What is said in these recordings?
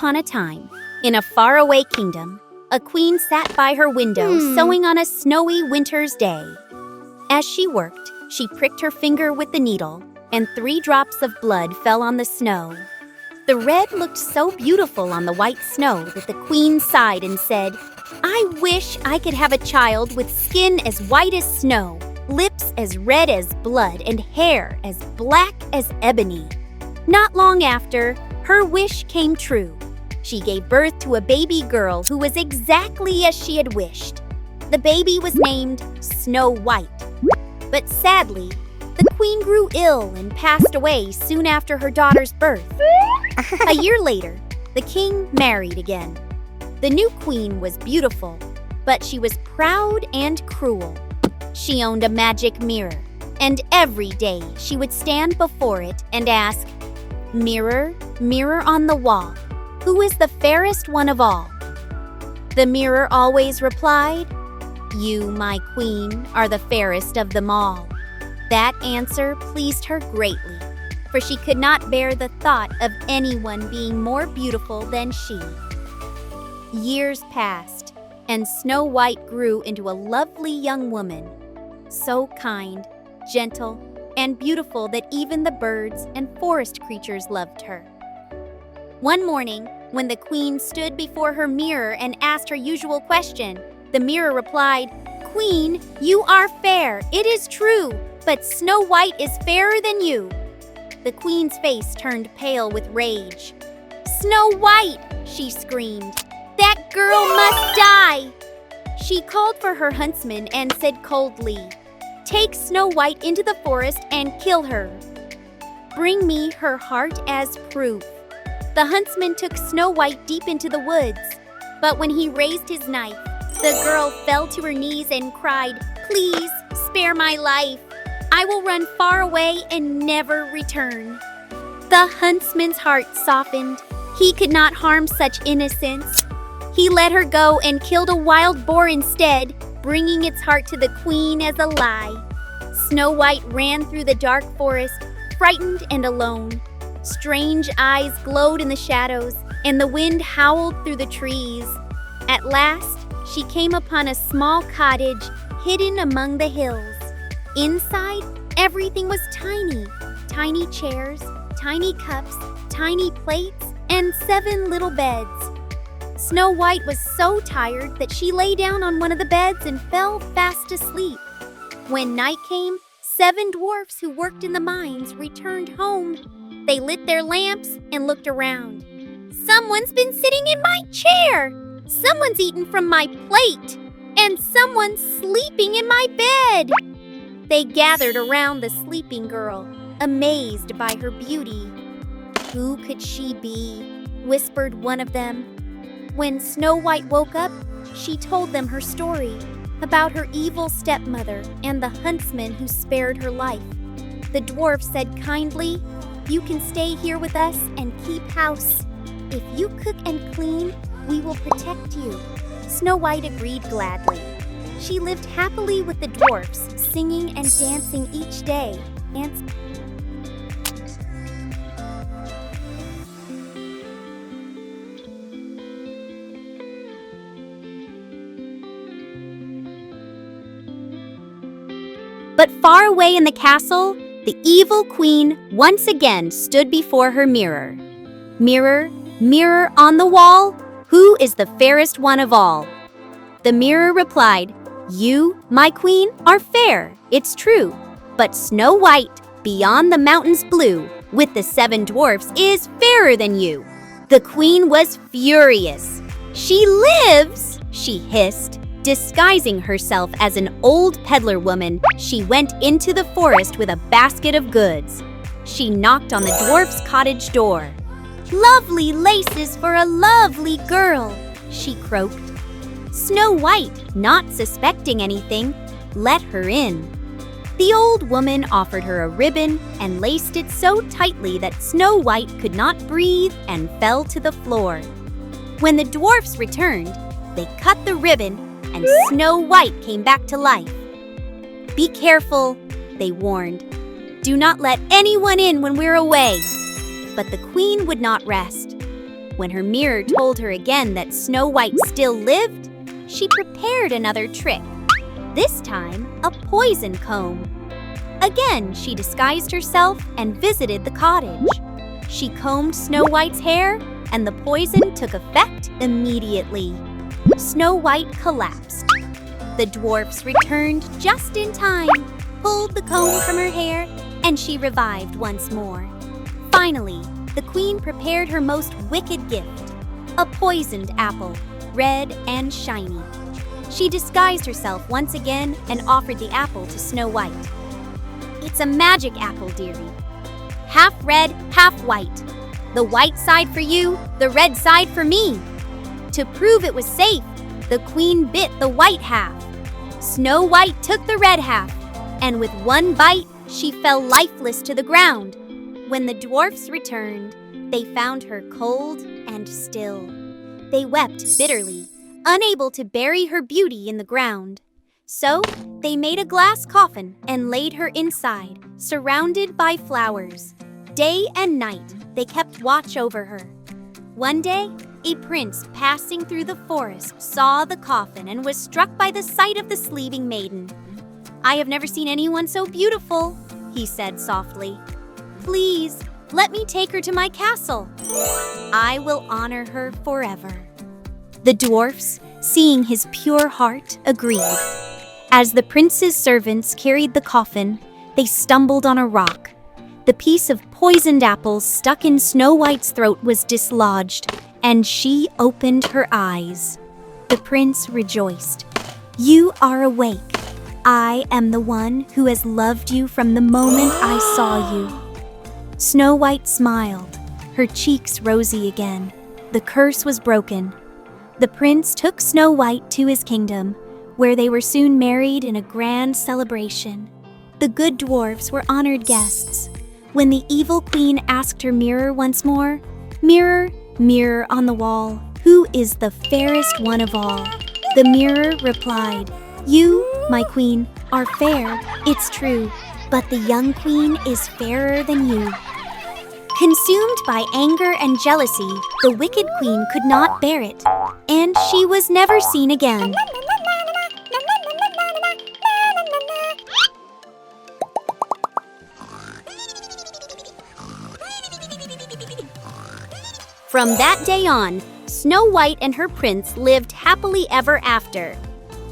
upon a time, in a faraway kingdom, a queen sat by her window sewing on a snowy winter's day. As she worked, she pricked her finger with the needle, and 3 drops of blood fell on the snow. The red looked so beautiful on the white snow that the queen sighed and said, "I wish I could have a child with skin as white as snow, lips as red as blood, and hair as black as ebony." Not long after, her wish came true. She gave birth to a baby girl who was exactly as she had wished. The baby was named Snow White. But sadly, the queen grew ill and passed away soon after her daughter's birth. A year later, the king married again. The new queen was beautiful, but she was proud and cruel. She owned a magic mirror, and every day she would stand before it and ask, "Mirror, mirror on the wall, who is the fairest one of all?" The mirror always replied, "You, my queen, are the fairest of them all." That answer pleased her greatly, for she could not bear the thought of anyone being more beautiful than she. Years passed, and Snow White grew into a lovely young woman, so kind, gentle, and beautiful that even the birds and forest creatures loved her. One morning, when the queen stood before her mirror and asked her usual question, the mirror replied, "Queen, you are fair, it is true, but Snow White is fairer than you." The queen's face turned pale with rage. "Snow White!" she screamed. "That girl must die!" She called for her huntsman and said coldly, "Take Snow White into the forest and kill her. Bring me her heart as proof." The huntsman took Snow White deep into the woods, but when he raised his knife, the girl fell to her knees and cried, "Please, spare my life. I will run far away and never return." The huntsman's heart softened. He could not harm such innocence. He let her go and killed a wild boar instead, bringing its heart to the queen as a lie. Snow White ran through the dark forest, frightened and alone. Strange eyes glowed in the shadows, and the wind howled through the trees. At last, she came upon a small cottage hidden among the hills. Inside, everything was tiny. Tiny chairs, tiny cups, tiny plates, and 7 little beds. Snow White was so tired that she lay down on one of the beds and fell fast asleep. When night came, 7 dwarfs who worked in the mines returned home. They lit their lamps and looked around. "Someone's been sitting in my chair! Someone's eaten from my plate! And someone's sleeping in my bed!" They gathered around the sleeping girl, amazed by her beauty. "Who could she be?" whispered one of them. When Snow White woke up, she told them her story about her evil stepmother and the huntsman who spared her life. The dwarf said kindly, "You can stay here with us and keep house. If you cook and clean, we will protect you." Snow White agreed gladly. She lived happily with the dwarfs, singing and dancing each day. But far away in the castle, the evil queen once again stood before her mirror. "Mirror, mirror on the wall, who is the fairest one of all?" The mirror replied, "You, my queen, are fair, it's true, but Snow White, beyond the mountains blue, with the 7 dwarfs, is fairer than you." The queen was furious. "She lives!" she hissed. Disguising herself as an old peddler woman, she went into the forest with a basket of goods. She knocked on the dwarf's cottage door. "Lovely laces for a lovely girl," she croaked. Snow White, not suspecting anything, let her in. The old woman offered her a ribbon and laced it so tightly that Snow White could not breathe and fell to the floor. When the dwarfs returned, they cut the ribbon and Snow White came back to life. "Be careful," they warned. "Do not let anyone in when we're away." But the queen would not rest. When her mirror told her again that Snow White still lived, she prepared another trick, this time a poison comb. Again, she disguised herself and visited the cottage. She combed Snow White's hair, and the poison took effect immediately. Snow White collapsed. The dwarfs returned just in time, pulled the comb from her hair, and she revived once more. Finally, the queen prepared her most wicked gift, a poisoned apple, red and shiny. She disguised herself once again and offered the apple to Snow White. "It's a magic apple, dearie. Half red, half white. The white side for you, the red side for me." To prove it was safe, the queen bit the white half. Snow White took the red half, and with one bite, she fell lifeless to the ground. When the dwarfs returned, they found her cold and still. They wept bitterly, unable to bury her beauty in the ground. So they made a glass coffin and laid her inside, surrounded by flowers. Day and night, they kept watch over her. One day, a prince passing through the forest saw the coffin and was struck by the sight of the sleeping maiden. "I have never seen anyone so beautiful," he said softly. "Please, let me take her to my castle. I will honor her forever." The dwarfs, seeing his pure heart, agreed. As the prince's servants carried the coffin, they stumbled on a rock. The piece of poisoned apple stuck in Snow White's throat was dislodged, and she opened her eyes. The prince rejoiced. "You are awake. I am the one who has loved you from the moment I saw you." Snow White smiled, her cheeks rosy again. The curse was broken. The prince took Snow White to his kingdom, where they were soon married in a grand celebration. The good dwarfs were honored guests. When the evil queen asked her mirror once more, "Mirror, mirror on the wall, who is the fairest one of all?" The mirror replied, "You, my queen, are fair, it's true, but the young queen is fairer than you." Consumed by anger and jealousy, the wicked queen could not bear it, and she was never seen again. From that day on, Snow White and her prince lived happily ever after.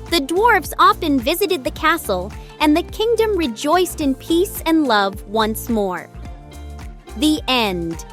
The dwarfs often visited the castle, and the kingdom rejoiced in peace and love once more. The end.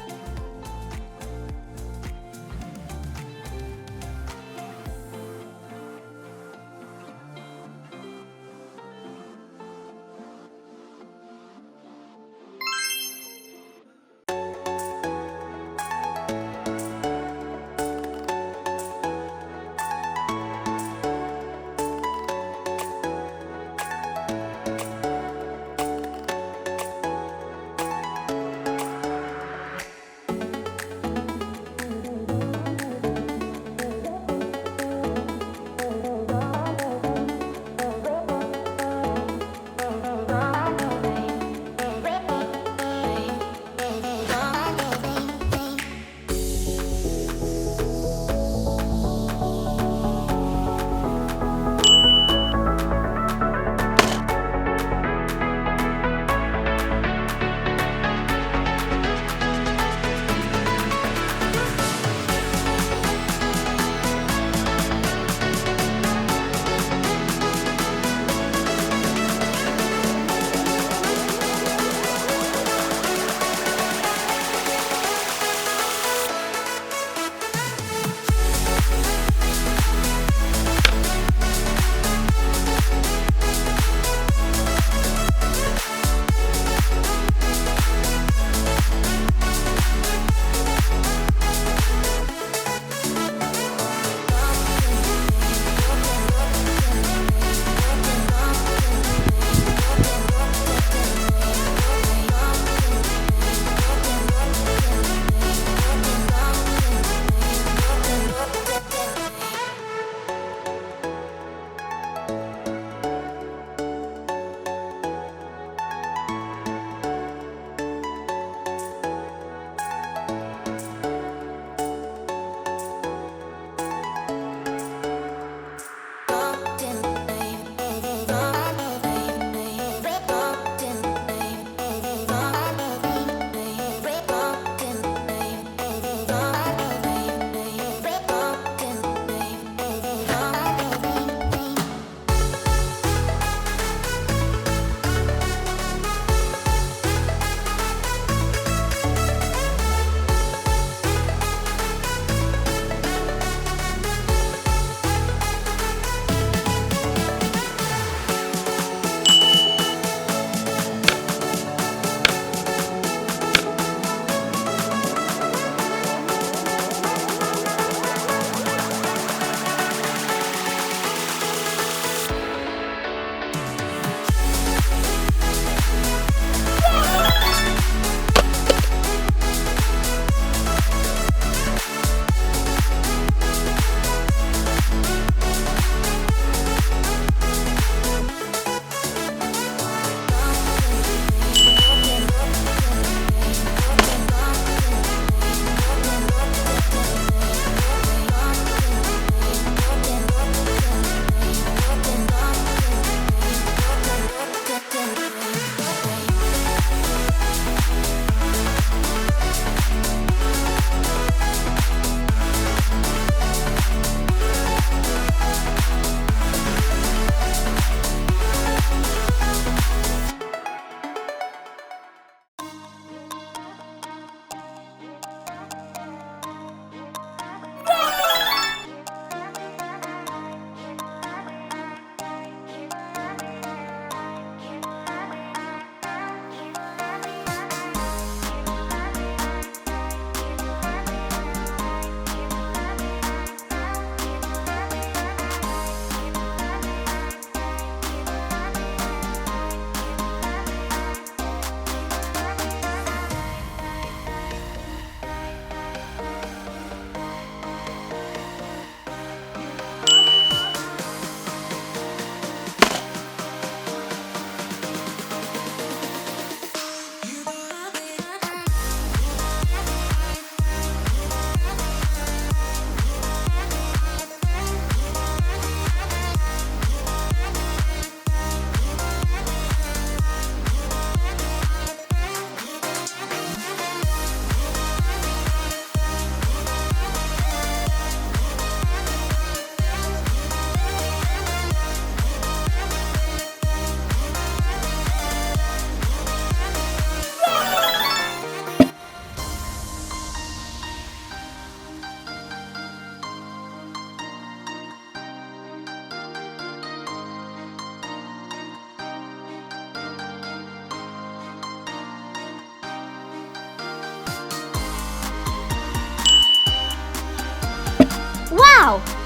now!